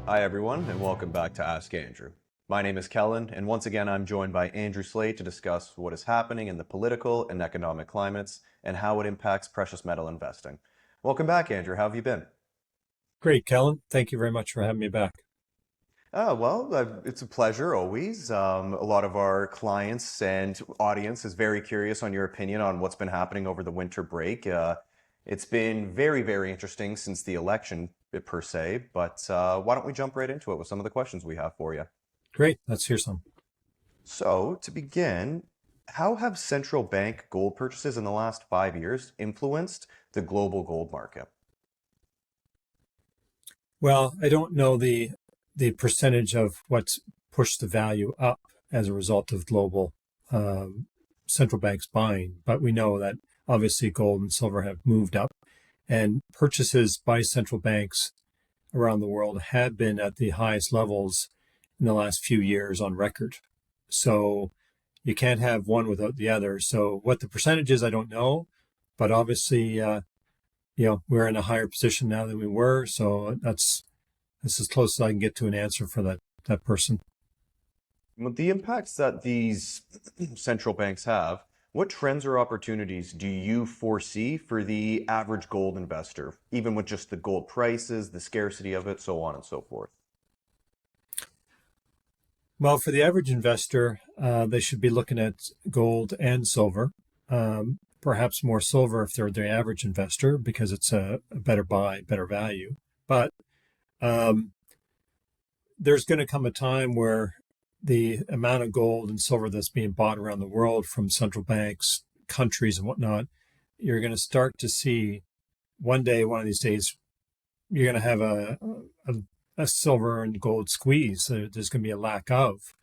Hi everyone, and welcome back to Ask Andrew. My name is Kellen, and once again I'm joined by Andrew Sleigh to discuss what is happening in the political and economic climates and how it impacts precious metal investing. Welcome back, Andrew. How have you been? Great, Kellen. Thank you very much for having me back. It's a pleasure always. A lot of our clients and audience is very curious on your opinion on what's been happening over the winter break. It's been very, very interesting since the election, per se, but why don't we jump right into it with some of the questions we have for you? Great. Let's hear some. So, to begin, how have central bank gold purchases in the last 5 years influenced the global gold market? Well, I don't know the percentage of what's pushed the value up as a result of global central banks buying, but we know that obviously gold and silver have moved up, and purchases by central banks around the world have been at the highest levels in the last few years on record. So you can't have one without the other. So what the percentage is, I don't know, but obviously, we're in a higher position now than we were. So that's as close as I can get to an answer for that person. With the impacts that these central banks have, what trends or opportunities do you foresee for the average gold investor, even with just the gold prices, the scarcity of it, so on and so forth? Well, for the average investor, they should be looking at gold and silver, perhaps more silver if they're the average investor because it's a better buy, better value. But um, there's going to come a time where the amount of gold and silver that's being bought around the world from central banks, countries, and whatnot, you're going to start to see one day, one of these days, you're going to have a silver and gold squeeze. There's going to be a lack of,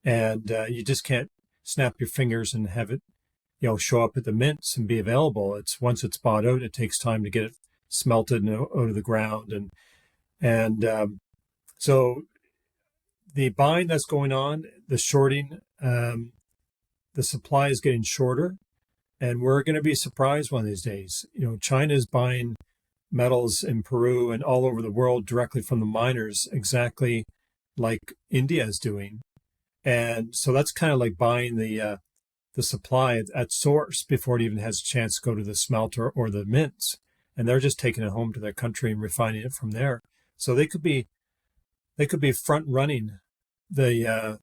and you just can't snap your fingers and have it, show up at the mints and be available. It's once it's bought out, it takes time to get it smelted and out of the ground, and so the buying that's going on, the shorting, the supply is getting shorter, and we're going to be surprised one of these days. China is buying metals in Peru and all over the world directly from the miners, exactly like India is doing. And so that's kind of like buying the supply at source before it even has a chance to go to the smelter or the mints. And they're just taking it home to their country and refining it from there. So they could be front running the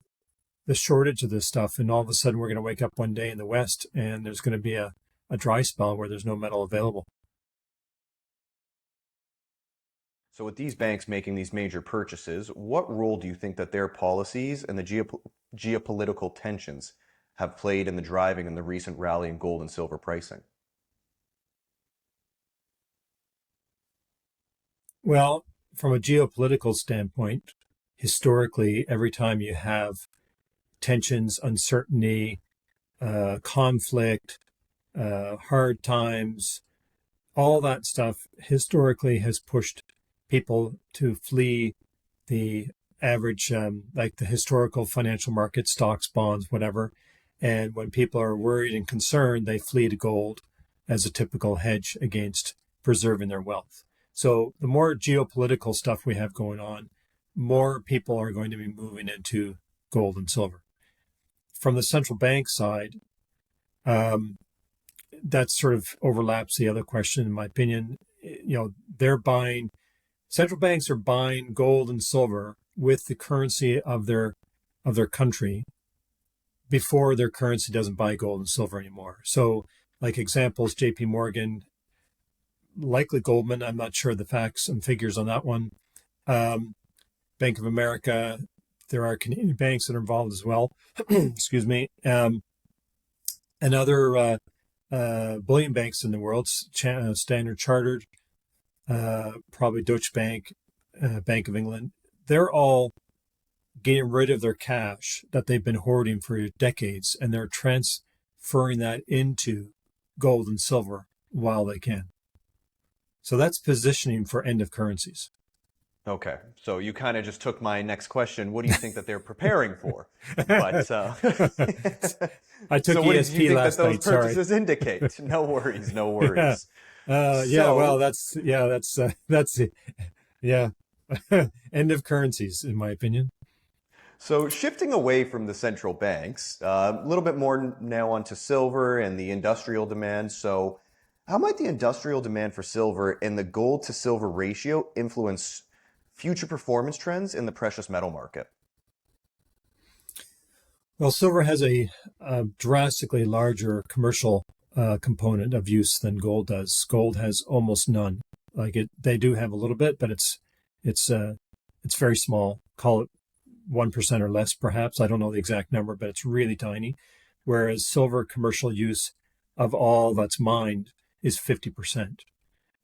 shortage of this stuff, and all of a sudden we're going to wake up one day in the West and there's going to be a dry spell where there's no metal available. So with these banks making these major purchases, what role do you think that their policies and the geopolitical tensions have played in the driving in the recent rally in gold and silver pricing? Well, from a geopolitical standpoint, historically, every time you have tensions, uncertainty, conflict, hard times, all that stuff historically has pushed people to flee the average, like the historical financial market, stocks, bonds, whatever. And when people are worried and concerned, they flee to gold as a typical hedge against preserving their wealth. So the more geopolitical stuff we have going on, more people are going to be moving into gold and silver. From the central bank side, um, that sort of overlaps the other question, in my opinion. They're buying, central banks are buying gold and silver with the currency of their country before their currency doesn't buy gold and silver anymore. So, like examples, J.P. Morgan, likely Goldman. I'm not sure the facts and figures on that one. Um, Bank of America. There are Canadian banks that are involved as well. Excuse me. And other bullion banks in the world, Standard Chartered, probably Deutsche Bank, Bank of England. They're all getting rid of their cash that they've been hoarding for decades, and they're transferring that into gold and silver while they can. So that's positioning for end of currencies. Okay, so you kind of just took my next question. What do you think that they're preparing for? But I took so what do you ESP think that last those night. Sorry. purchases indicate? No worries, no Yeah. worries. Yeah. Well, So that's yeah. That's yeah. End of currencies, in my opinion. So, shifting away from the central banks, a little bit more now onto silver and the industrial demand. So, how might the industrial demand for silver and the gold to silver ratio influence future performance trends in the precious metal market? Well, silver has a drastically larger commercial component of use than gold does. Gold has almost none. They do have a little bit, but it's it's very small. Call it 1% or less, perhaps. I don't know the exact number, but it's really tiny. Whereas silver commercial use of all that's mined is 50%,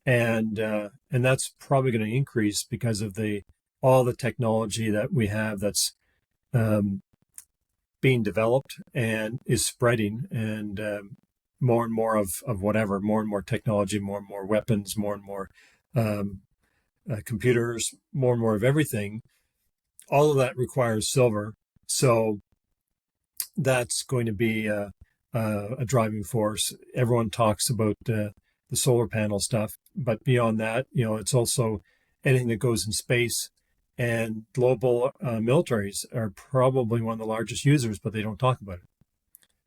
and that's probably going to increase because of the all the technology that we have that's um, being developed and is spreading, and more and more of whatever, more and more technology, more and more weapons, more and more um, computers, more and more of everything. All of that requires silver. So that's going to be a driving force. Everyone talks about the solar panel stuff, but beyond that, it's also anything that goes in space. And global militaries are probably one of the largest users, but they don't talk about it.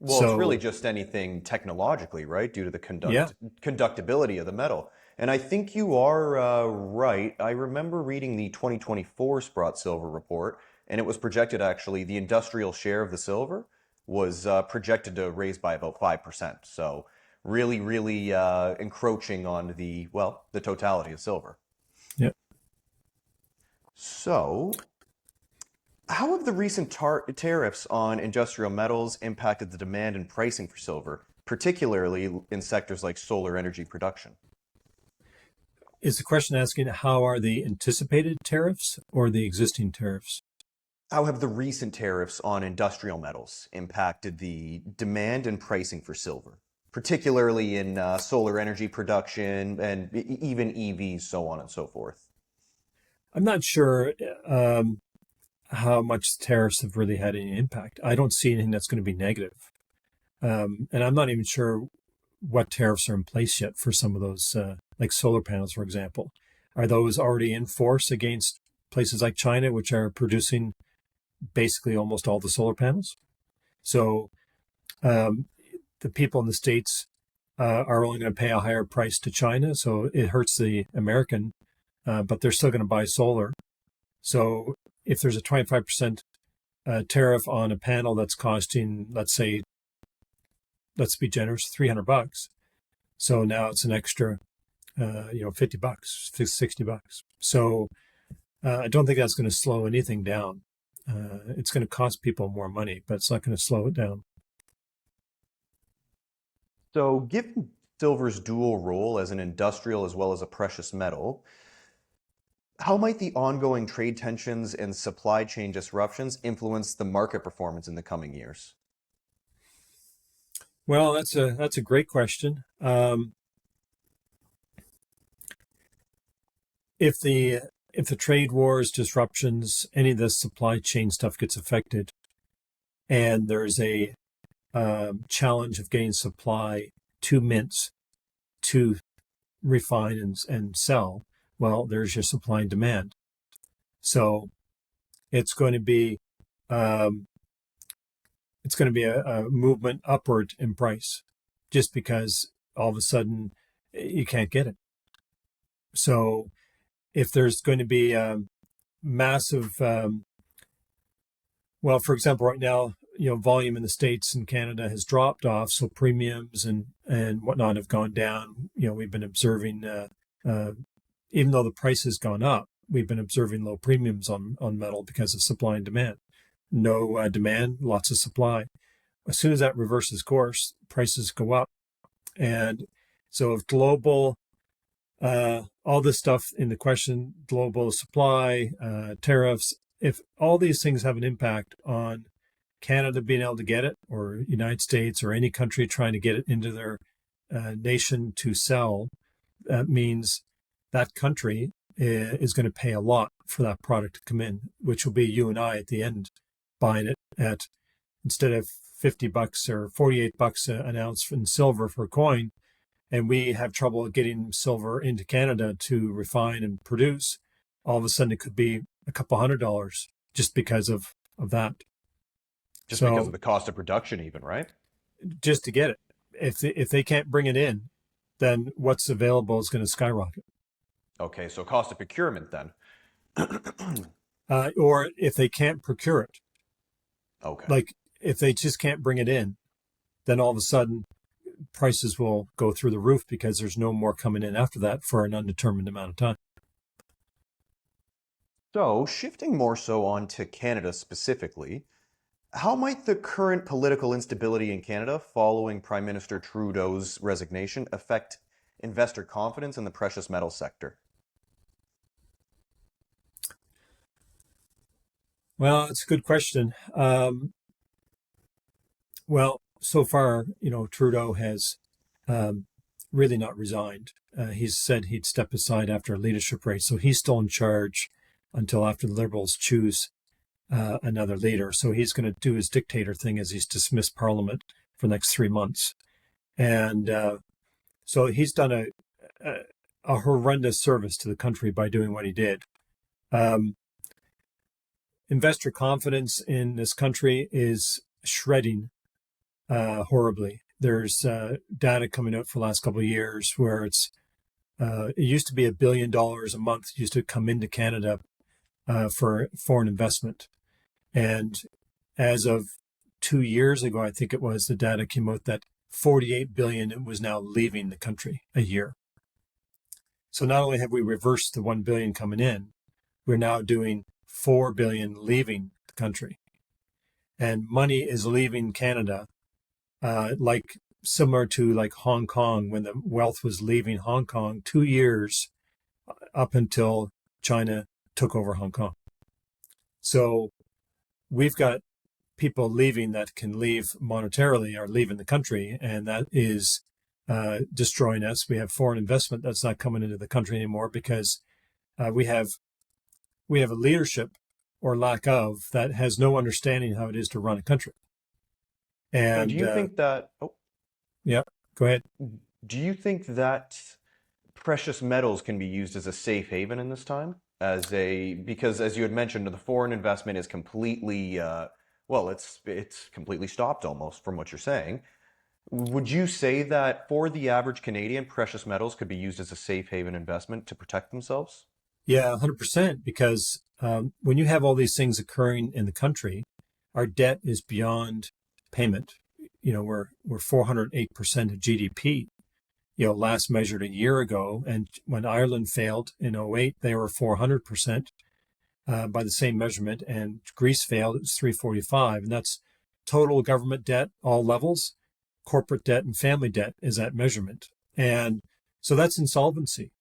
Well, it's really So, just anything technologically, right? Due to the yeah, conductibility of the metal. And I think you are right. I remember reading the 2024 Sprott Silver report, and it was projected actually the industrial share of the silver was projected to raise by about 5%. So really, really encroaching on the totality of silver. yeah. So how have the recent tariffs on industrial metals impacted the demand and pricing for silver, particularly in sectors like solar energy production? Is the question asking how are the anticipated tariffs or the existing tariffs? How have the recent tariffs on industrial metals impacted the demand and pricing for silver, particularly in solar energy production and even EVs, so on and so forth? I'm not sure how much tariffs have really had any impact. I don't see anything that's going to be negative. And I'm not even sure what tariffs are in place yet for some of those, like solar panels, for example. Are those already in force against places like China, which are producing basically almost all the solar panels? So um, the people in the States are only going to pay a higher price to China. So it hurts the American, but they're still going to buy solar. So if there's a 25% tariff on a panel that's costing, let's say, let's be generous, $300. So now it's an extra, $50, $60. So I don't think that's going to slow anything down. It's going to cost people more money, but it's not going to slow it down. So, given silver's dual role as an industrial as well as a precious metal, how might the ongoing trade tensions and supply chain disruptions influence the market performance in the coming years? Well, that's a great question. If the trade wars, disruptions, any of the supply chain stuff gets affected, and there's a challenge of getting supply to mints to refine and sell, well, there's your supply and demand. So it's going to be um, a movement upward in price, just because all of a sudden you can't get it. So if there's going to be massive, well, for example, right now, volume in the States and Canada has dropped off, so premiums and whatnot have gone down. We've been observing, even though the price has gone up, we've been observing low premiums on metal because of supply and demand. No demand, lots of supply. As soon as that reverses course, prices go up. And so if all this stuff in the question, global supply, tariffs, if all these things have an impact on Canada being able to get it, or United States, or any country trying to get it into their nation to sell, that means that country is going to pay a lot for that product to come in, which will be you and I at the end buying it at, instead of $50 or $48 an ounce in silver for a coin, and we have trouble getting silver into Canada to refine and produce. all of a sudden it could be a couple $100 just because of that. Just because So of the cost of production, even, right? just to get it, if they can't bring it in, then what's available is going to skyrocket. Okay, so cost of procurement then. Or if they can't procure it, Okay. like if they just can't bring it in, then all of a sudden prices will go through the roof because there's no more coming in after that for an undetermined amount of time. So, shifting more so onto Canada specifically, how might the current political instability in Canada following Prime Minister Trudeau's resignation affect investor confidence in the precious metal sector? Well, it's a good question. Well, so far, Trudeau has um, really not resigned. He's said he'd step aside after a leadership race, so he's still in charge until after the Liberals choose another leader. So he's going to do his dictator thing as he's dismissed Parliament for the next 3 months, and so he's done a, a horrendous service to the country by doing what he did. Um, Investor confidence in this country is shredding horribly. There's data coming out for the last couple of years where it used to be $1 billion a month used to come into Canada for foreign investment, and as of 2 years ago, I think it was, the data came out that 48 billion was now leaving the country a year. So not only have we reversed the 1 billion coming in, we're now doing 4 billion leaving the country, and money is leaving Canada like similar to like Hong Kong when the wealth was leaving Hong Kong 2 years up until China took over Hong Kong. So we've got people leaving that can leave monetarily, are leaving the country, and that is destroying us. We have foreign investment that's not coming into the country anymore because we have a leadership or lack of that has no understanding how it is to run a country. So, do And you think that, oh, yeah, go ahead. do you think that precious metals can be used as a safe haven in this time? Because as you had mentioned, the foreign investment is completely, well, it's completely stopped almost from what you're saying. Would you say that for the average Canadian, precious metals could be used as a safe haven investment to protect themselves? Yeah, 100%. Because when you have all these things occurring in the country, our debt is beyond payment. We're 408% of GDP. Last measured a year ago, and when Ireland failed in '08, they were 400% by the same measurement, and Greece failed, it was 345, and that's total government debt, all levels. Corporate debt and family debt is that measurement, and so that's insolvency.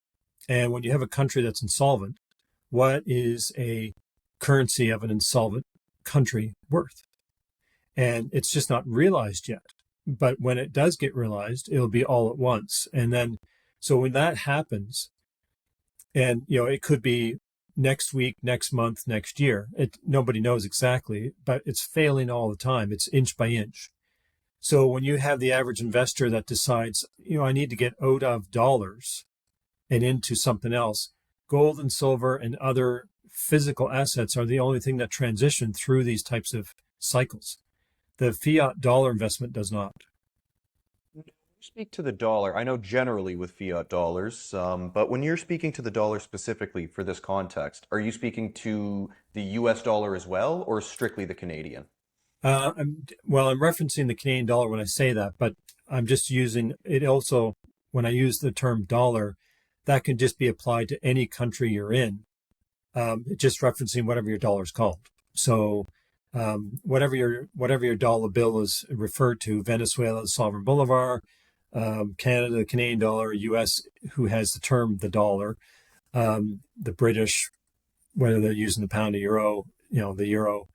And when you have a country that's insolvent, what is a currency of an insolvent country worth? And it's just not realized yet. But when it does get realized, it'll be all at once. And then, so when that happens, and it could be next week, next month, next year. Nobody knows exactly, but it's failing all the time. It's inch by inch. So when you have the average investor that decides, I need to get out of dollars and into something else, gold and silver and other physical assets are the only thing that transition through these types of cycles. The fiat dollar investment does not. Speak to the dollar. I know generally with fiat dollars, but when you're speaking to the dollar specifically for this context, are you speaking to the US dollar as well, or strictly the Canadian? I'm referencing the Canadian dollar when I say that, but I'm just using it also when I use the term dollar, that can just be applied to any country you're in, just referencing whatever your dollar is called. So whatever your dollar bill is referred to, Venezuela, the sovereign bolivar, Canada, the Canadian dollar, US, who has the term the dollar, the British, whether they're using the pound or euro, the euro.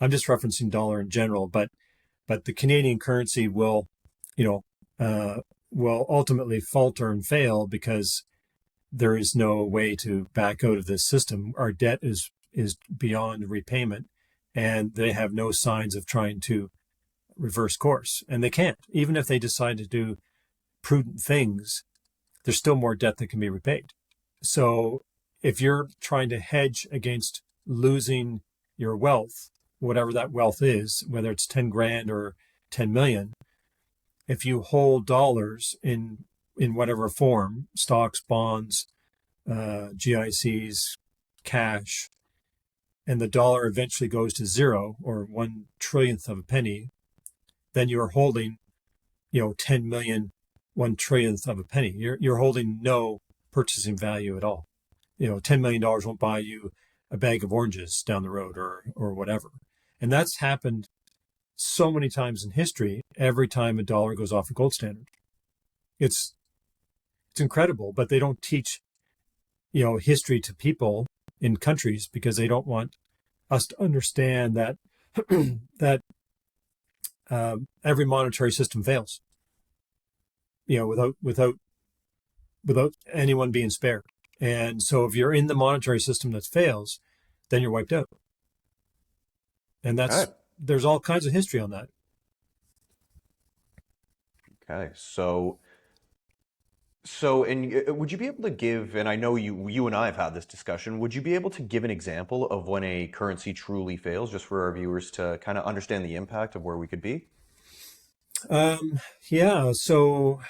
I'm just referencing dollar in general, but the Canadian currency you know, will ultimately falter and fail because there is no way to back out of this system. Our debt is beyond repayment, and they have no signs of trying to reverse course, and they can't. Even if they decide to do prudent things, there's still more debt that can be repaid. So if you're trying to hedge against losing your wealth, whatever that wealth is, whether it's 10 grand or 10 million, if you hold dollars in whatever form, stocks, bonds, GICs, cash, and the dollar eventually goes to zero or 1/trillionth of a penny, then you're holding, 10 million, 1/trillionth of a penny. You're holding no purchasing value at all. $10 million won't buy you a bag of oranges down the road or whatever. And that's happened so many times in history, every time a dollar goes off a gold standard. It's incredible, but they don't teach, history to people in countries because they don't want us to understand that that every monetary system fails, without anyone being spared. And so if you're in the monetary system that fails, then you're wiped out. And Okay. there's all kinds of history on that. Okay. And would you be able to give, and I know you and I have had this discussion, would you be able to give an example of when a currency truly fails, just for our viewers to kind of understand the impact of where we could be? Yeah, so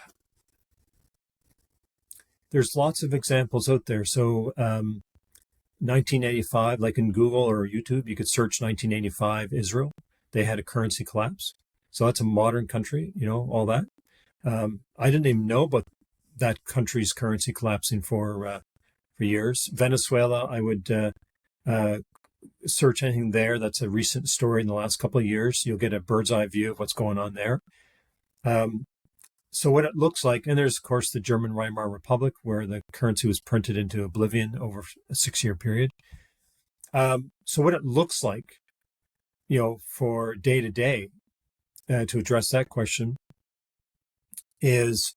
there's lots of examples out there. So 1985, like in Google or YouTube, you could search 1985 Israel. They had a currency collapse. So that's a modern country, all that. I didn't even know about that country's currency collapsing for years. Venezuela, I would search anything there that's a recent story in the last couple of years. You'll get a bird's eye view of what's going on there. So what it looks like, and there's, of course, the German Weimar Republic, where the currency was printed into oblivion over a 6-year period. So what it looks like, for day to day, to address that question, is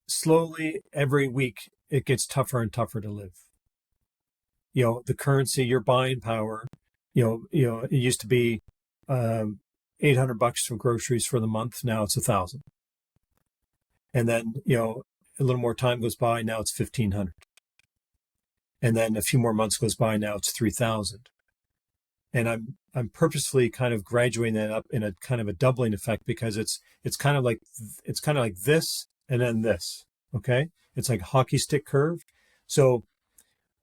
slowly every week it gets tougher and tougher to live. The currency, your buying power, it used to be $800 for groceries for the month. Now it's 1,000. And then, a little more time goes by. Now it's 1,500. And then a few more months goes by. Now it's 3,000. And I'm purposefully kind of graduating that up in a kind of a doubling effect, because it's kind of like this and then this. Okay. It's like a hockey stick curve. So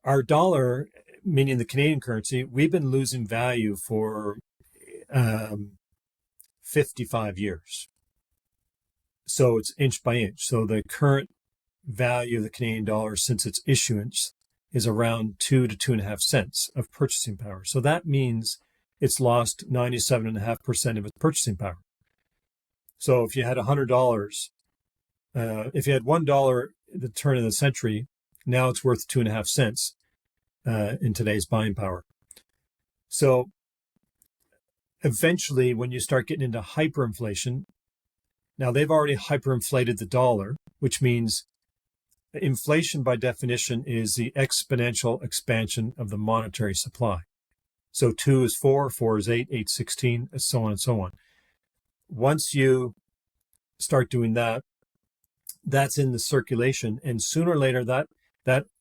our dollar, meaning the Canadian currency, we've been losing value for 55 years. So it's inch by inch. So the current value of the Canadian dollar since its issuance is around 2 to 2.5 cents of purchasing power. So that means it's lost 97.5% of its purchasing power. So if you had $100, if you had $1 at the turn of the century, now it's worth 2.5 cents in today's buying power. So eventually, when you start getting into hyperinflation, now they've already hyperinflated the dollar, which means inflation by definition is the exponential expansion of the monetary supply. So 2 is 4, 4 is 8, 8 is 16, and so on and so on. Once you start doing that, that's in the circulation, and sooner or later that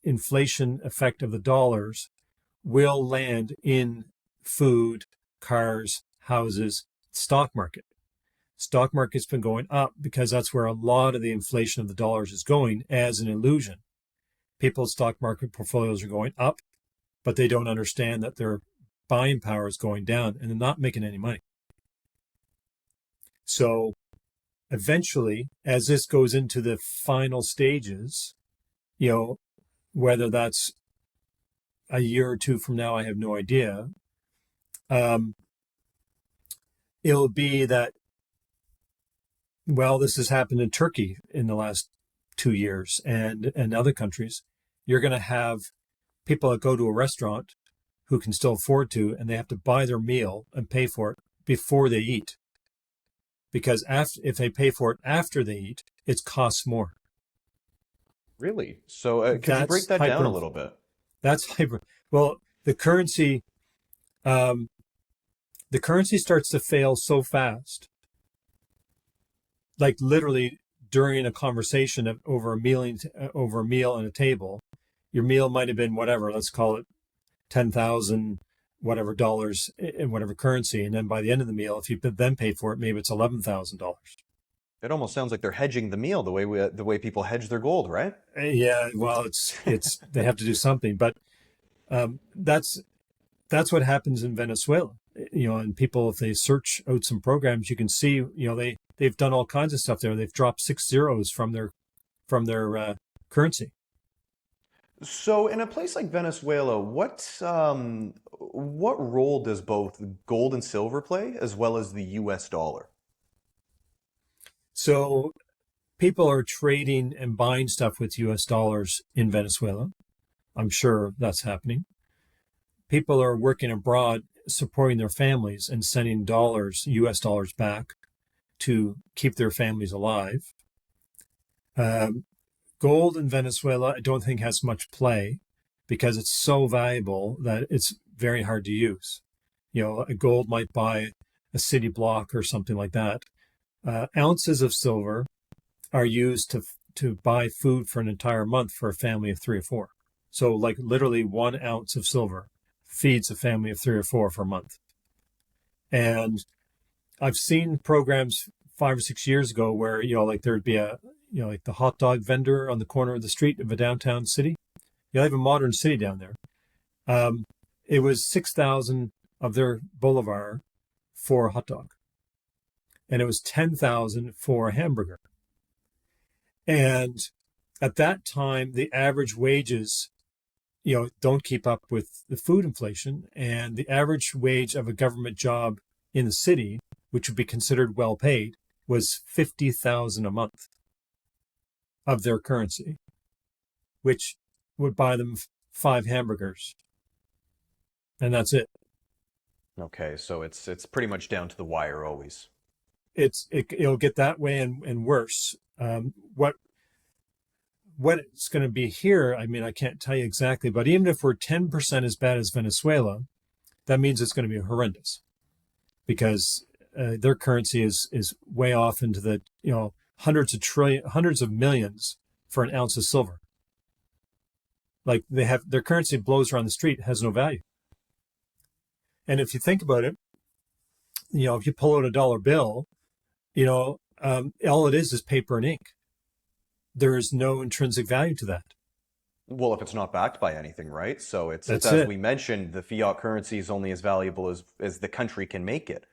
inflation effect of the dollars will land in food, cars, houses, stock market. Stock market's been going up because that's where a lot of the inflation of the dollars is going as an illusion. People's stock market portfolios are going up, but they don't understand that their buying power is going down and they're not making any money. So eventually, as this goes into the final stages, whether that's a year or two from now, I have no idea. It'll be that, well, this has happened in Turkey in the last 2 years and other countries. You're going to have people that go to a restaurant who can still afford to, and they have to buy their meal and pay for it before they eat. Because if they pay for it after they eat, it costs more. Really? So could you break that down a little bit? That's hyper. Well, the currency starts to fail so fast, like literally during a conversation over a meal and a table, your meal might have been whatever, let's call it 10,000 whatever dollars in whatever currency, and then by the end of the meal, if you then pay for it, maybe it's $11,000. It almost sounds like they're hedging the meal the way people hedge their gold, right? Yeah, well, it's they have to do something, but um, that's that's what happens in Venezuela. And people, if they search out some programs, you can see, they've done all kinds of stuff there. They've dropped 6 zeros from their currency. So, in a place like Venezuela, what role does both gold and silver play, as well as the U.S. dollar? So people are trading and buying stuff with US dollars in Venezuela. I'm sure that's happening. People are working abroad, supporting their families and sending dollars, US dollars back to keep their families alive. Um, Gold in Venezuela, I don't think has much play because it's so valuable that it's very hard to use. A gold might buy a city block or something like that. Ounces of silver are used to buy food for an entire month for a family of three or four. So like literally 1 ounce of silver feeds a family of three or four for a month. And I've seen programs 5 or 6 years ago where, like there'd be like the hot dog vendor on the corner of the street of a downtown city. They have a modern city down there. It was 6,000 of their boulevard for a hot dog. And it was 10,000 for a hamburger. And at that time, the average wages, don't keep up with the food inflation. And the average wage of a government job in the city, which would be considered well paid, was 50,000 a month of their currency, which would buy them 5 hamburgers. And that's it. Okay, so it's pretty much down to the wire always. It'll get that way and worse. What it's going to be here, I mean, I can't tell you exactly, but even if we're 10% as bad as Venezuela, that means it's going to be horrendous because their currency is way off into the hundreds of millions for an ounce of silver. Like their currency blows around the street, has no value. And if you think about it, if you pull out a dollar bill, all it is paper and ink. There is no intrinsic value to that. Well, if it's not backed by anything, right? So it's That's as it. we mentioned, the fiat currency is only as valuable as the country can make it.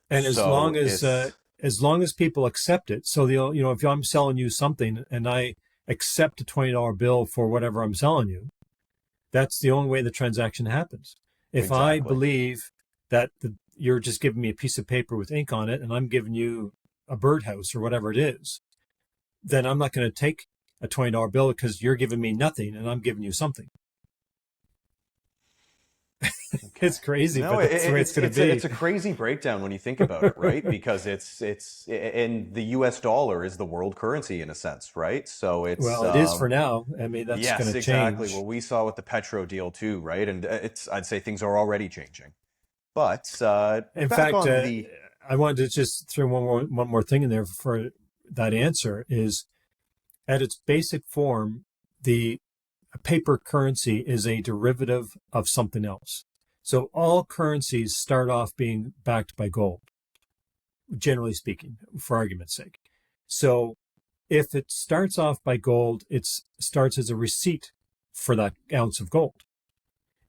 And So it's as long as people accept it, so if I'm selling you something and I accept a $20 bill for whatever I'm selling you, that's the only way the transaction happens. If I exactly. believe that you're just giving me a piece of paper with ink on it and I'm giving you a birdhouse or whatever it is, then I'm not going to take a $20 bill because you're giving me nothing and I'm giving you something. Okay. It's crazy, No, but that's the way it's going to be. it's a crazy breakdown when you think about it, right? Because it's and the U.S. dollar is the world currency in a sense, right? So it's Well, it is for now. I mean, that's going yes, to exactly. change. Well, we saw with the petro deal too, right? And I'd say things are already changing. But In back fact, on the I wanted to just throw one more thing in there for that answer is at its basic form, the paper currency is a derivative of something else. So all currencies start off being backed by gold, generally speaking, for argument's sake. So if it starts off by gold, it starts as a receipt for that ounce of gold.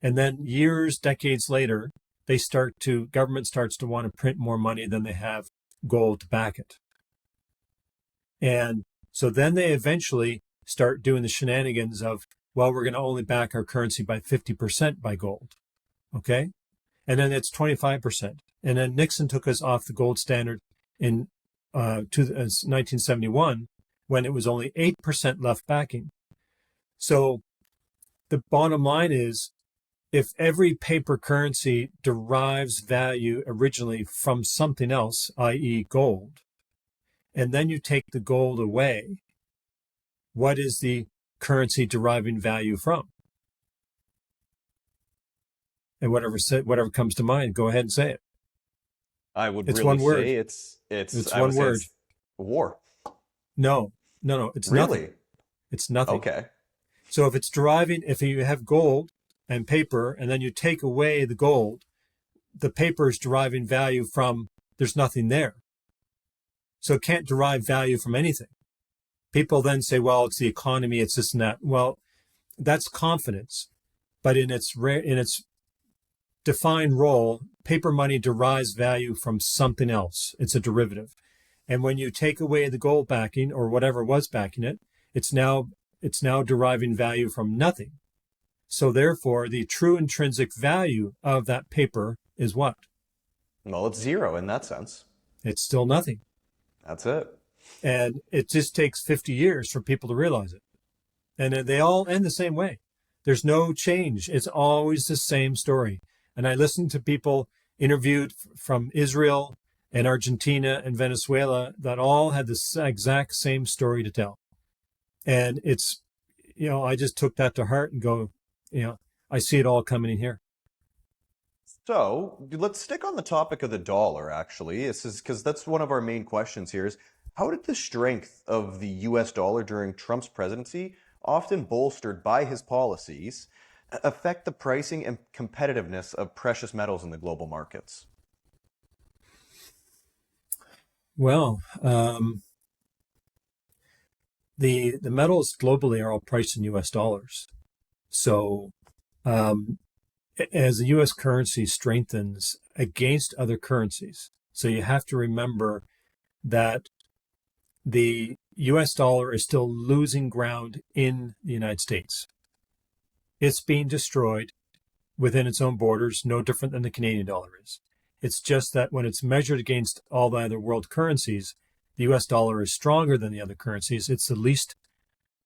And then years, decades later, government starts to want to print more money than they have gold to back it. And so then they eventually start doing the shenanigans of, well, we're going to only back our currency by 50% by gold. Okay. And then it's 25%. And then Nixon took us off the gold standard in 1971 when it was only 8% left backing. So the bottom line is, if every paper currency derives value originally from something else, i.e. gold, and then you take the gold away, what is the currency deriving value from? And whatever comes to mind, go ahead and say it. I would It's really one word. say it's It's I would one say word. it's war. No, No, it's nothing. Really? It's nothing. Okay. So if you have gold and paper, and then you take away the gold, the paper is deriving value from there's nothing there. So it can't derive value from anything. People then say, well, it's the economy, it's this and that. Well, that's confidence. But in its defined role, paper money derives value from something else. It's a derivative. And when you take away the gold backing or whatever was backing it, it's now deriving value from nothing. So therefore, the true intrinsic value of that paper is what? Well, it's zero in that sense. It's still nothing. That's it. And it just takes 50 years for people to realize it. And they all end the same way. There's no change. It's always the same story. And I listened to people interviewed from Israel and Argentina and Venezuela that all had the exact same story to tell. And it's, I just took that to heart and go, I see it all coming in here. So let's stick on the topic of the dollar, actually. This is because that's one of our main questions here is how did the strength of the US dollar during Trump's presidency, often bolstered by his policies, affect the pricing and competitiveness of precious metals in the global markets? Well, the metals globally are all priced in US dollars. So as the US currency strengthens against other currencies, so you have to remember that the US dollar is still losing ground in the United States. It's being destroyed within its own borders, no different than the Canadian dollar is. It's just that when it's measured against all the other world currencies, the US dollar is stronger than the other currencies. It's the least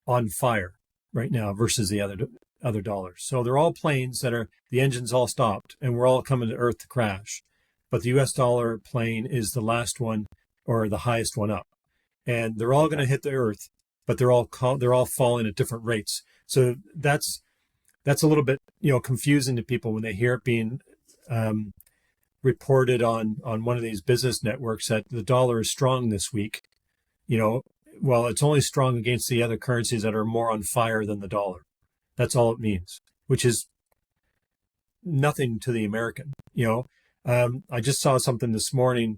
on fire right now versus the other dollars. So they're all planes the engines all stopped and we're all coming to Earth to crash. But the US dollar plane is the last one or the highest one up. And they're all going to hit the Earth, but they're all falling at different rates. So that's a little bit confusing to people when they hear it being reported on one of these business networks that the dollar is strong this week. Well, it's only strong against the other currencies that are more on fire than the dollar. That's all it means, which is nothing to the American. I just saw something this morning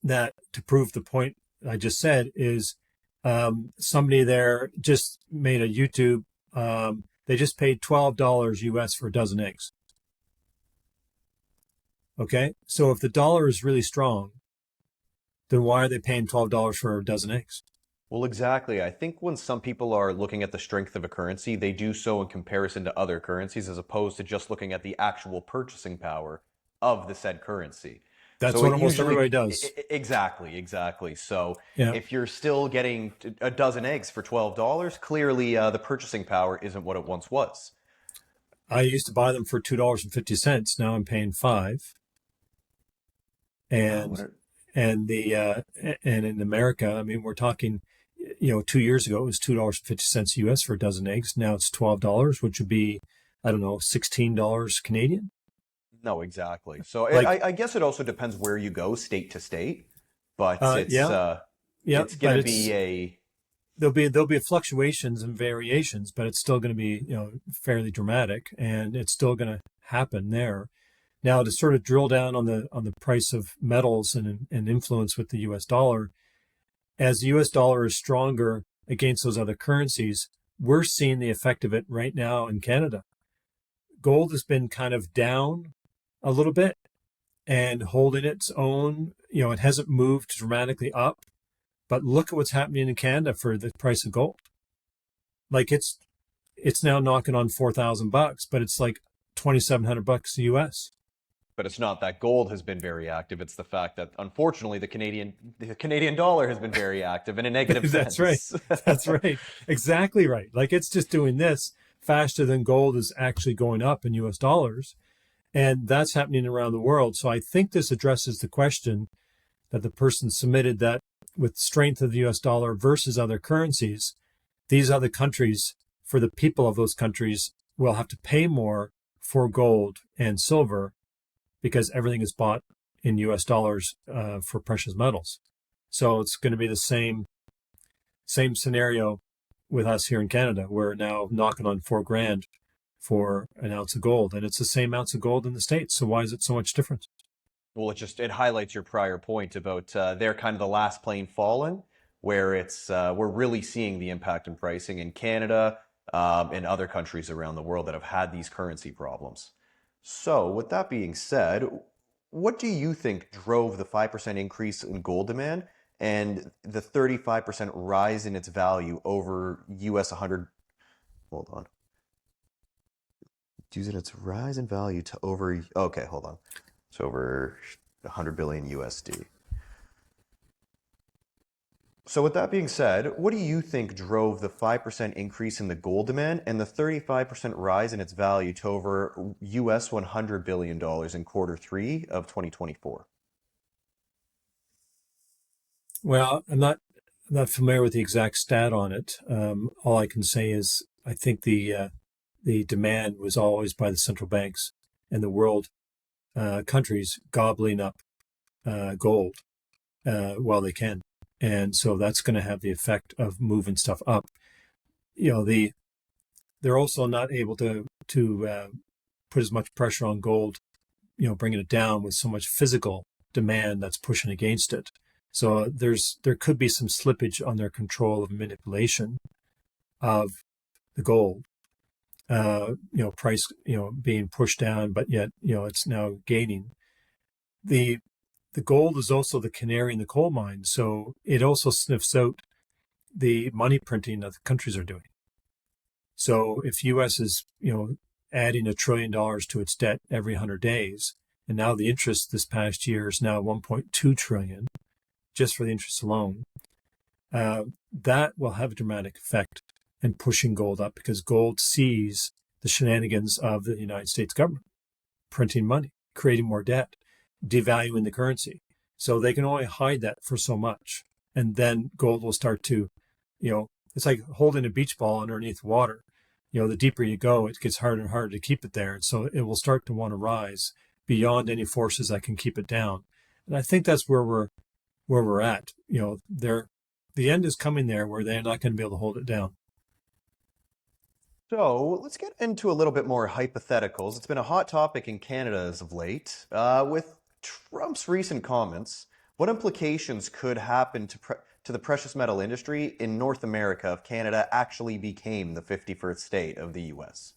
that to prove the point I just said is somebody there just made a YouTube. They just paid $12 US for a dozen eggs. Okay, so if the dollar is really strong, then why are they paying $12 for a dozen eggs? Well, exactly. I think when some people are looking at the strength of a currency, they do so in comparison to other currencies as opposed to just looking at the actual purchasing power of the said currency. That's So what it almost usually, everybody does. exactly. So Yeah, if you're still getting a dozen eggs for $12, clearly the purchasing power isn't what it once was. I used to buy them for $2.50. Now I'm paying $5. Wow, And what are, and in America, I mean, we're talking, 2 years ago it was $2.50 US for a dozen eggs. Now it's $12, which would be, I don't know, $16 Canadian. no, exactly. So Like, I guess it also depends where you go, state to state, but yeah, yeah, it's but gonna be a there'll be fluctuations and variations, but it's still going to be, fairly dramatic, and it's still going to happen there. Now, to sort of drill down on the price of metals and influence with the U.S. dollar, as the U.S. dollar is stronger against those other currencies, we're seeing the effect of it right now in Canada. Gold has been kind of down a little bit and holding its own. It hasn't moved dramatically up, but look at what's happening in Canada for the price of gold. Like it's now knocking on $4,000, but it's like $2,700 US. but it's not that gold has been very active. It's the fact that unfortunately the Canadian dollar has been very active in a negative That's right. sense. That's right. Exactly right. Like it's just doing this faster than gold is actually going up in US dollars. And that's happening around the world. So I think this addresses the question that the person submitted that with strength of the US dollar versus other currencies, these other countries, for the people of those countries, will have to pay more for gold and silver because everything is bought in US dollars for precious metals. So it's going to be the Same scenario with us here in Canada. We're now knocking on 4 grand for an ounce of gold, and it's the same ounce of gold in the States. So why is it so much different? Well, it highlights your prior point about they're kind of the last plane fallen, where it's we're really seeing the impact in pricing in Canada and other countries around the world that have had these currency problems. So, with that being said, what do you think drove the 5% increase in gold demand and the 35% rise in its value over US 100? Hold on. Using its rise in value to over, okay, hold on. It's over 100 billion USD. So with that being said, what do you think drove the 5% increase in the gold demand and the 35% rise in its value to over US $100 billion in quarter three of 2024? Well, I'm not familiar with the exact stat on it. All I can say is I think the demand was always by the central banks and the world countries gobbling up gold while they can, and so that's going to have the effect of moving stuff up. They're also not able to put as much pressure on gold, bringing it down with so much physical demand that's pushing against it. So there could be some slippage on their control of manipulation of the gold. Price, being pushed down, but yet, it's now gaining. The the gold is also the canary in the coal mine, so it also sniffs out the money printing that the countries are doing. So if U.S. is, adding $1 trillion to its debt every 100 days, and now the interest this past year is now 1.2 trillion just for the interest alone, that will have a dramatic effect in pushing gold up because gold sees the shenanigans of the United States government, printing money, creating more debt, devaluing the currency. So they can only hide that for so much. And then gold will start to, it's like holding a beach ball underneath water. The deeper you go, it gets harder and harder to keep it there. And so it will start to want to rise beyond any forces that can keep it down. And I think that's where we're at. The end is coming there where they're not going to be able to hold it down. So let's get into a little bit more hypotheticals. It's been a hot topic in Canada as of late. With Trump's recent comments, what implications could happen to the precious metal industry in North America if Canada actually became the 51st state of the US?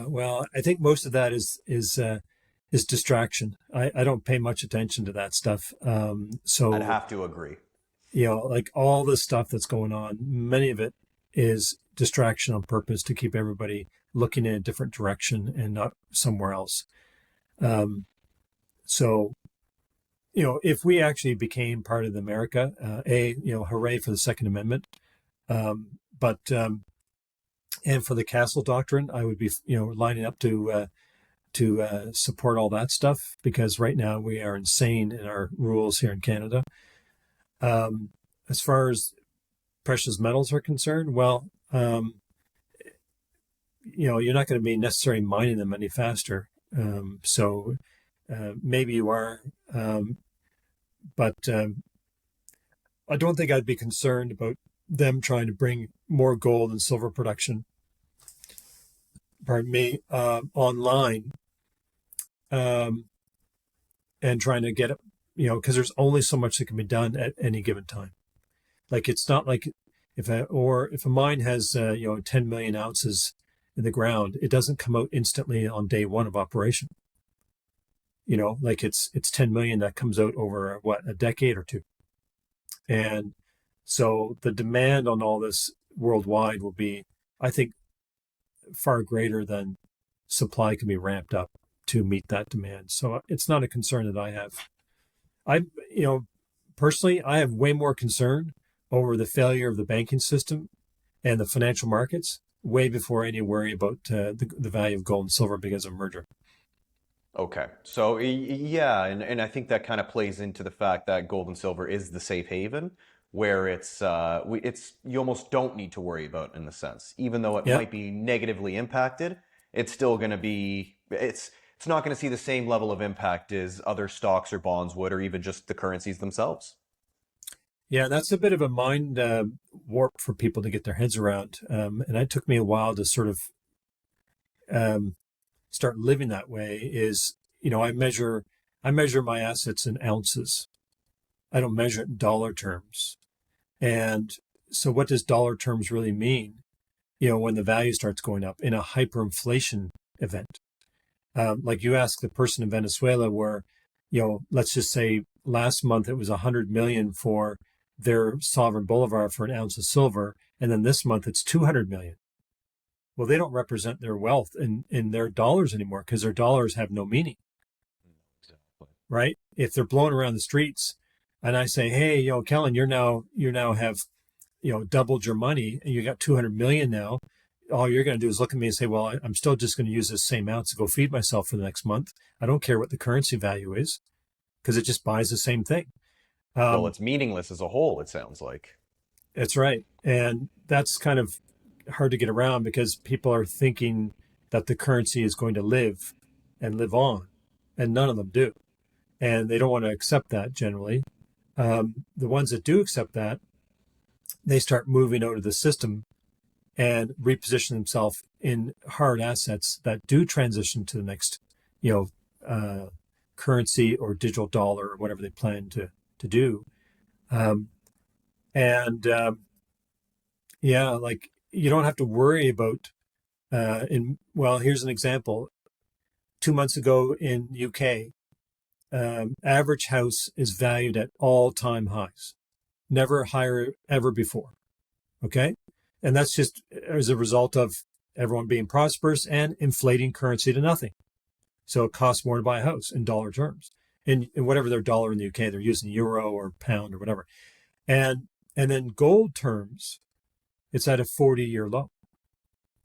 Well, I think most of that is distraction. I don't pay much attention to that stuff. I'd So have to agree. like all the stuff that's going on, many of it is distraction on purpose to keep everybody looking in a different direction and not somewhere else. Um, so, if we actually became part of America, hooray for the Second Amendment. But and for the castle doctrine, I would be, lining up to support all that stuff because right now we are insane in our rules here in Canada. As far as precious metals are concerned, well, you're not going to be necessarily mining them any faster. So maybe you are, but I don't think I'd be concerned about them trying to bring more gold and silver production, pardon me, online, um, and trying to get it, because there's only so much that can be done at any given time. Like it's not like if a mine has 10 million ounces in the ground, it doesn't come out instantly on day one of operation. Like it's 10 million that comes out over what, a decade or two. And so the demand on all this worldwide will be, I think, far greater than supply can be ramped up to meet that demand. So it's not a concern that I have. I, personally, I have way more concern over the failure of the banking system and the financial markets way before any worry about the value of gold and silver because of merger. Okay. So yeah, and I think that kind of plays into the fact that gold and silver is the safe haven where it's you almost don't need to worry about in the sense. Even though it Yeah. might be negatively impacted, it's still going to be it's not going to see the same level of impact as other stocks or bonds would or even just the currencies themselves. Yeah, that's a bit of a mind warp for people to get their heads around. And it took me a while to sort of um, start living that way. Is, I measure my assets in ounces. I don't measure it in dollar terms. And so what does dollar terms really mean? When the value starts going up in a hyperinflation event. Like you asked the person in Venezuela where, let's just say last month it was 100 million for their sovereign bolivar for an ounce of silver. And then this month it's 200 million. Well, they don't represent their wealth in their dollars anymore because their dollars have no meaning, Exactly. right? If they're blowing around the streets and I say, hey, Kellen, you now have, doubled your money and you got 200 million now. All you're going to do is look at me and say, well, I'm still just going to use this same ounce to go feed myself for the next month. I don't care what the currency value is because it just buys the same thing. Well, Um, it's meaningless as a whole, it sounds like. that's right. And that's kind of hard to get around because people are thinking that the currency is going to live and live on, and none of them do. And they don't want to accept that generally. The ones that do accept that, they start moving out of the system and reposition themselves in hard assets that do transition to the next, you currency or digital dollar or whatever they plan to do. Um, and Yeah, like you don't have to worry about. Here's an example. 2 months ago in UK, average house is valued at all-time highs, never higher ever before. Okay, and that's just as a result of everyone being prosperous and inflating currency to nothing. So it costs more to buy a house in dollar terms. In whatever their dollar in the UK, they're using euro or pound or whatever. And then gold terms, it's at a 40-year low.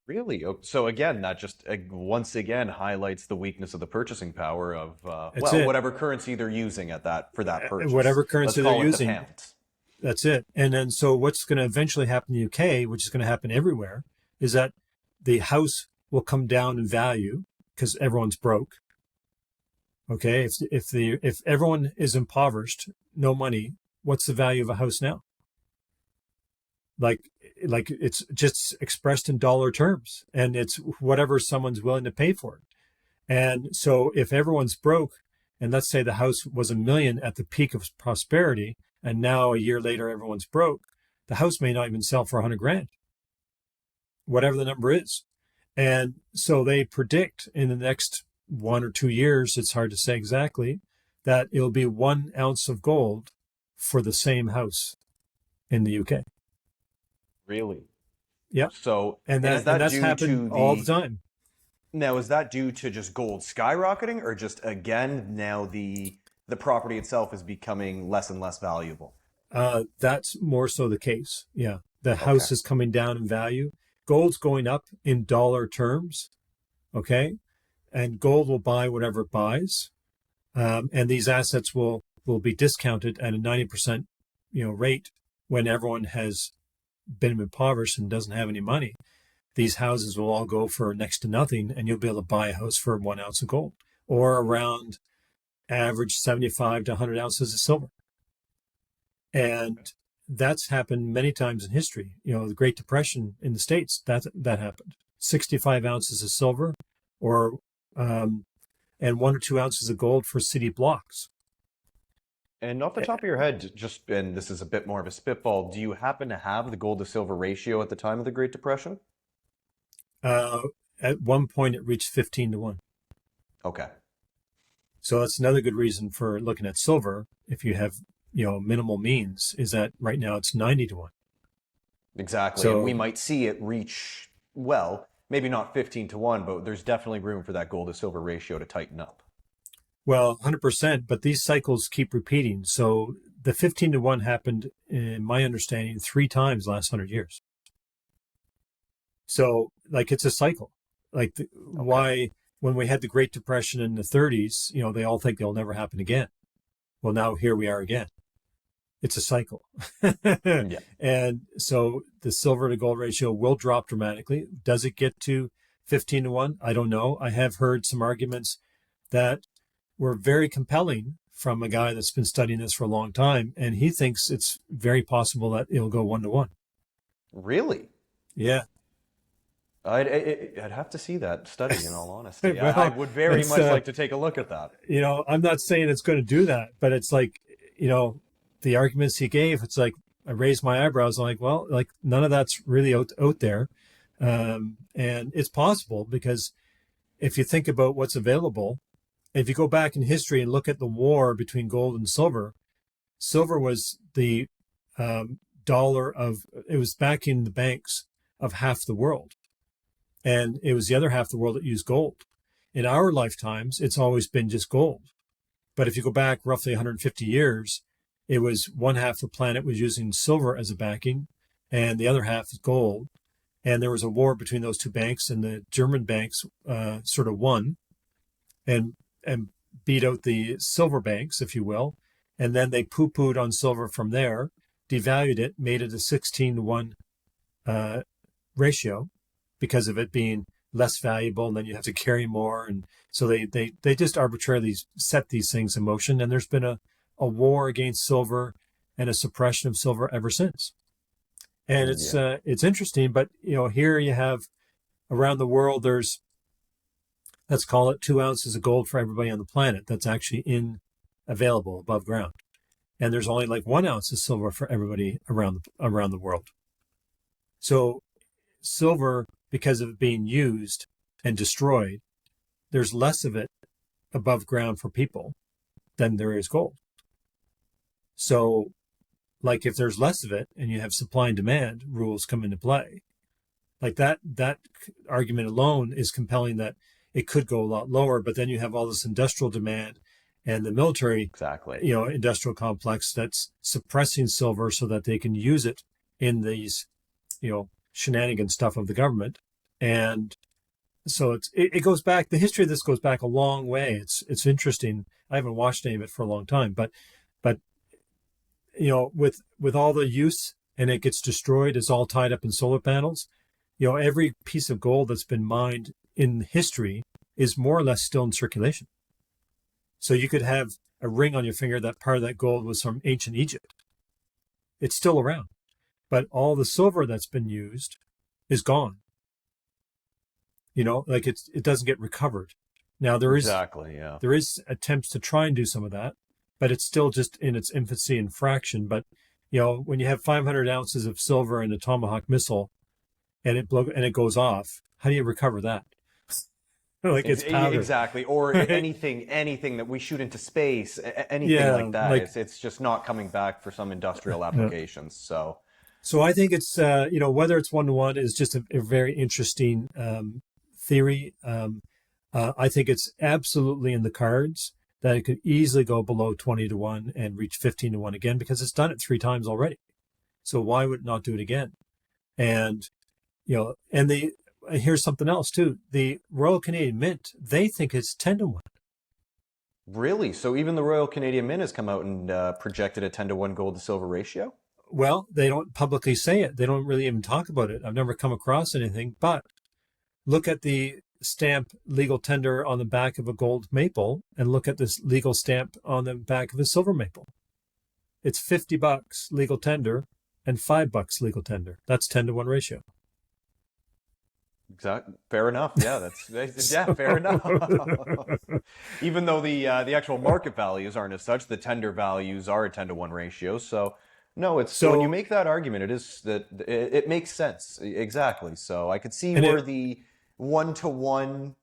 Really? So again, that just once again highlights the weakness of the purchasing power of That's it. whatever currency they're using at that for that purchase. Whatever Let's currency they're call it the using, pound. that's it. And then so what's going to eventually happen in the UK, which is going to happen everywhere, is that the house will come down in value because everyone's broke. Okay, if everyone is impoverished, no money, what's the value of a house now? like like it's just expressed in dollar terms and it's whatever someone's willing to pay for it. And so if everyone's broke, and let's say the house was 1 million at the peak of prosperity and now a year later everyone's broke, the house may not even sell for 100 grand, whatever the number is. And so they predict in the next 1 or 2 years, it's hard to say exactly, that it'll be 1 ounce of gold for the same house in the UK. Really? Yeah. So, And and is that and that that's due happened to all the the time. now is that due to just gold skyrocketing or just again now the property itself is becoming less and less valuable? That's more so the case. Yeah. The Okay. house is coming down in value. Gold's going up in dollar terms. Okay. And gold will buy whatever it buys. And these assets will be discounted at a 90% rate when everyone has been impoverished and doesn't have any money. These houses will all go for next to nothing, and you'll be able to buy a house for 1 ounce of gold or around average 75 to 100 ounces of silver. And that's happened many times in history. The Great Depression in the States, that happened. 65 ounces of silver or and 1 or 2 ounces of gold for city blocks. And off the top of your head, just and this is a bit more of a spitball, do you happen to have the gold to silver ratio at the time of the Great Depression? Uh, at one point, it reached 15 to 1. Okay. So that's another good reason for looking at silver if you have minimal means, is that right now it's 90 to 1. Exactly. And we So, might see it reach, well, maybe not 15 to 1, but there's definitely room for that gold to silver ratio to tighten up. well, 100%, but these cycles keep repeating. So the 15 to 1 happened, in my understanding, 3 times last 100 years. So like it's a cycle. Okay. Why when we had the Great Depression in the 30s, they all think they'll never happen again. Well, now here we are again. It's a cycle. Yeah. And so the silver to gold ratio will drop dramatically. Does it get to 15 to 1? I don't know. I have heard some arguments that were very compelling from a guy that's been studying this for a long time, and he thinks it's very possible that it'll go 1-to-1. Really? Yeah. I'd have to see that study, in all honesty. I Well, would very it's much like to take a look at that. I'm not saying it's going to do that, but it's like, the arguments he gave, it's like I raised my eyebrows. I'm like, well, like none of that's really out there. And it's possible because if you think about what's available, if you go back in history and look at the war between gold and silver, silver was the dollar it was backing the banks of half the world. And it was the other half of the world that used gold. In our lifetimes, it's always been just gold. But if you go back roughly 150 years, it was one half of the planet was using silver as a backing, and the other half is gold. And there was a war between those two banks, and the German banks sort of won and beat out the silver banks, if you will. And then they poo-pooed on silver from there, devalued it, made it a 16-to-1 ratio because of it being less valuable, and then you have to carry more. And so they just arbitrarily set these things in motion. And there's been a war against silver and a suppression of silver ever since. And it's interesting, but here you have around the world, there's, let's call it 2 ounces of gold for everybody on the planet that's actually available above ground. And there's only like 1 ounce of silver for everybody around the world. So silver, because of it being used and destroyed, there's less of it above ground for people than there is gold. So like if there's less of it and you have supply and demand rules come into play, like that argument alone is compelling that it could go a lot lower. But then you have all this industrial demand and the military, Exactly. Industrial complex that's suppressing silver so that they can use it in these, shenanigan stuff of the government. And so it goes back, the history of this goes back a long way. It's interesting. I haven't watched any of it for a long time, but with all the use and it gets destroyed, it's all tied up in solar panels. Every piece of gold that's been mined in history is more or less still in circulation. So you could have a ring on your finger that part of that gold was from ancient Egypt. It's still around, but all the silver that's been used is gone. Like it doesn't get recovered. Now there is attempts to try and do some of that, but it's still just in its infancy and fraction. But when you have 500 ounces of silver in a Tomahawk missile, and it goes off, how do you recover that? Like it's powder. Exactly, or right? anything that we shoot into space, anything like that. It's just not coming back for some industrial applications. So I think it's whether it's 1-to-1 is just a very interesting theory. I think it's absolutely in the cards that it could easily go below 20-to-1 and reach 15-to-1 again, because it's done it 3 times already. So why would it not do it again? And here's something else too. The Royal Canadian Mint, they think it's 10-to-1. Really? So even the Royal Canadian Mint has come out and projected a 10-to-1 gold to silver ratio? Well, they don't publicly say it. They don't really even talk about it. I've never come across anything, but look at the stamp legal tender on the back of a gold maple and look at this legal stamp on the back of a silver maple. It's $50 legal tender and $5 legal tender. That's 10-to-1 ratio. Exactly. Fair enough. Yeah, fair enough. Even though the actual market values aren't as such, the tender values are a 10-to-1 ratio. So no, so when you make that argument, it is that it makes sense. Exactly. So I could see where the 1-to-1,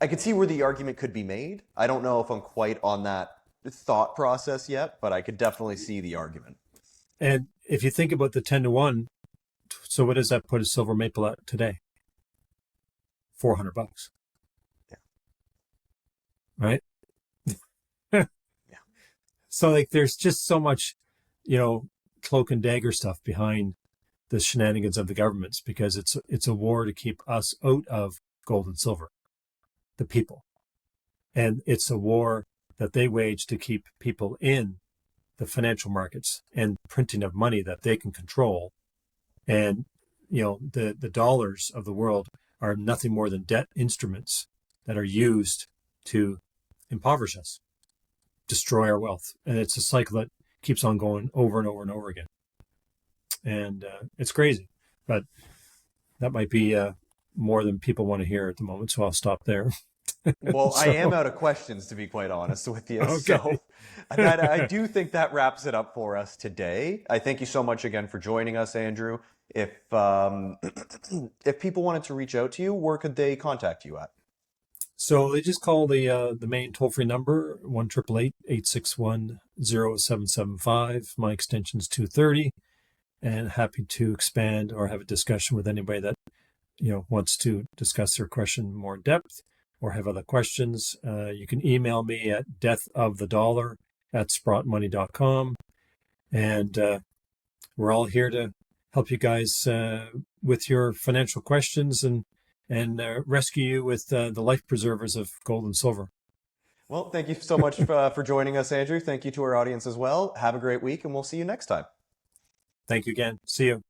I could see where the argument could be made. I don't know if I'm quite on that thought process yet, but I could definitely see the argument. And if you think about the 10-to-1, so what does that put a silver maple at today? $400. Yeah. Right? Yeah. So like there's just so much, cloak and dagger stuff behind the shenanigans of the governments, because it's a war to keep us out of gold and silver, the people. And it's a war that they wage to keep people in the financial markets and printing of money that they can control. And, the dollars of the world are nothing more than debt instruments that are used to impoverish us. destroy our wealth. And it's a cycle that keeps on going over and over and over again. And it's crazy. But that might be more than people want to hear at the moment. So I'll stop there. Well, I am So, out of questions, to be quite honest with you. okay. So I do think that wraps it up for us today. I thank you so much again for joining us, Andrew. If if people wanted to reach out to you, where could they contact you at? So they just call the main toll free number 1-888-861-0775. My extension is 230, and happy to expand or have a discussion with anybody that wants to discuss their question more in depth or have other questions. You can email me at deathofthedollar@sprottmoney.com, and we're all here to help you guys with your financial questions and rescue you with the life preservers of gold and silver. Well, thank you so much for joining us, Andrew. Thank you to our audience as well. Have a great week, and we'll see you next time. Thank you again. See you.